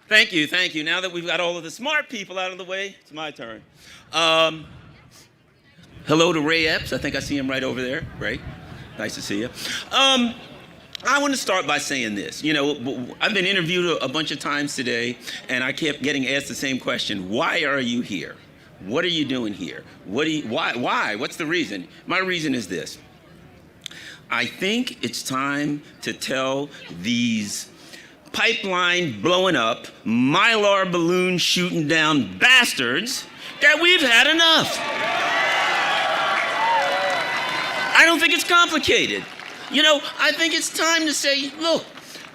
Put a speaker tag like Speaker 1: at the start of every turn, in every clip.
Speaker 1: Thank you, thank you. Now that we've got all of the smart people out of the way, it's my turn. Hello to Ray Epps. I think I see him right over there. Ray, nice to see you. I want to start by saying this. You know, I've been interviewed a bunch of times today, and I kept getting asked the same question. Why are you here? What are you doing here? Why? What's the reason? My reason is this. I think it's time to tell these pipeline blowing up, mylar balloon shooting down bastards that we've had enough. I don't think it's complicated. You know, I think it's time to say, look,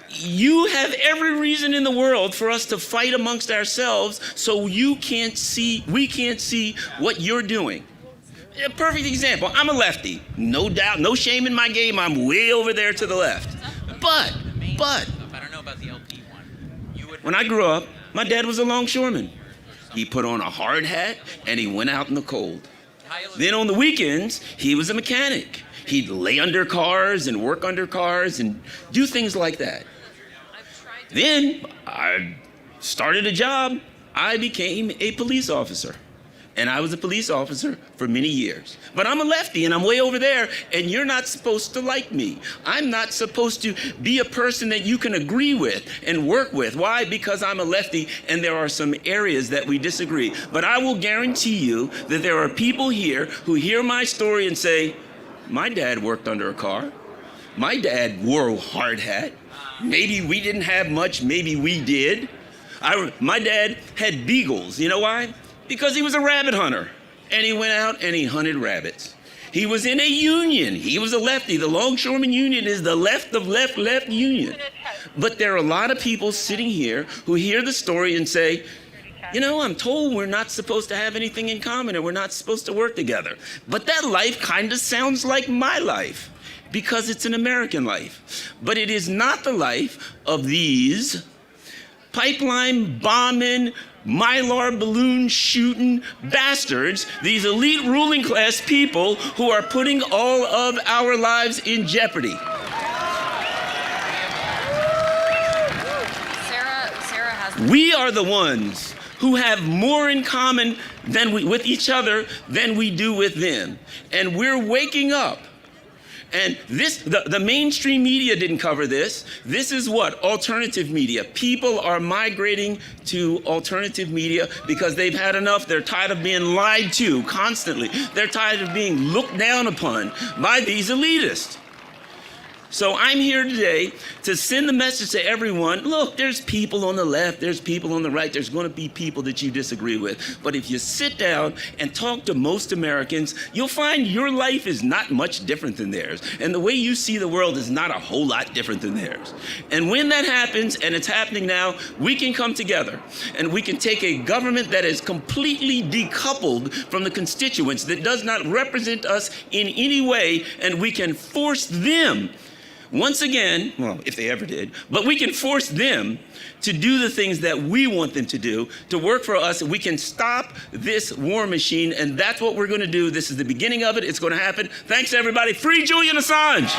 Speaker 1: you have every reason in the world for us to fight amongst ourselves so we can't see what you're doing. A perfect example, I'm a lefty. No doubt, no shame in my game, I'm way over there to the left. But,
Speaker 2: I don't know about the LP one.
Speaker 1: When I grew up, my dad was a longshoreman. He put on a hard hat and he went out in the cold. Then on the weekends, he was a mechanic. He'd lay under cars and work under cars and do things like that. Then I started a job. I became a police officer. And I was a police officer for many years. But I'm a lefty and I'm way over there, and you're not supposed to like me. I'm not supposed to be a person that you can agree with and work with. Why? Because I'm a lefty and there are some areas that we disagree. But I will guarantee you that there are people here who hear my story and say, my dad worked under a car. My dad wore a hard hat. Maybe we didn't have much, maybe we did. My dad had beagles. You know why? Because he was a rabbit hunter, and he went out and he hunted rabbits. He was in a union. He was a lefty. The Longshoreman Union is the left of left union. But there are a lot of people sitting here who hear the story and say, you know, I'm told we're not supposed to have anything in common and we're not supposed to work together. But that life kind of sounds like my life because it's an American life. But it is not the life of these pipeline bombing, mylar balloon shooting bastards, these elite ruling class people who are putting all of our lives in jeopardy.
Speaker 3: Sarah has.
Speaker 1: We are the ones who have more in common with each other than we do with them. And we're waking up. And the mainstream media didn't cover this. This is what? Alternative media. People are migrating to alternative media because they've had enough. They're tired of being lied to constantly. They're tired of being looked down upon by these elitists. So I'm here today to send the message to everyone, look, there's people on the left, there's people on the right, there's going to be people that you disagree with. But if you sit down and talk to most Americans, you'll find your life is not much different than theirs. And the way you see the world is not a whole lot different than theirs. And when that happens, and it's happening now, we can come together and we can take a government that is completely decoupled from the constituents, that does not represent us in any way, and we can force them once again, well, if they ever did, but we can force them to do the things that we want them to do, to work for us. We can stop this war machine, and that's what we're going to do. This is the beginning of it. It's going to happen. Thanks, everybody. Free Julian Assange.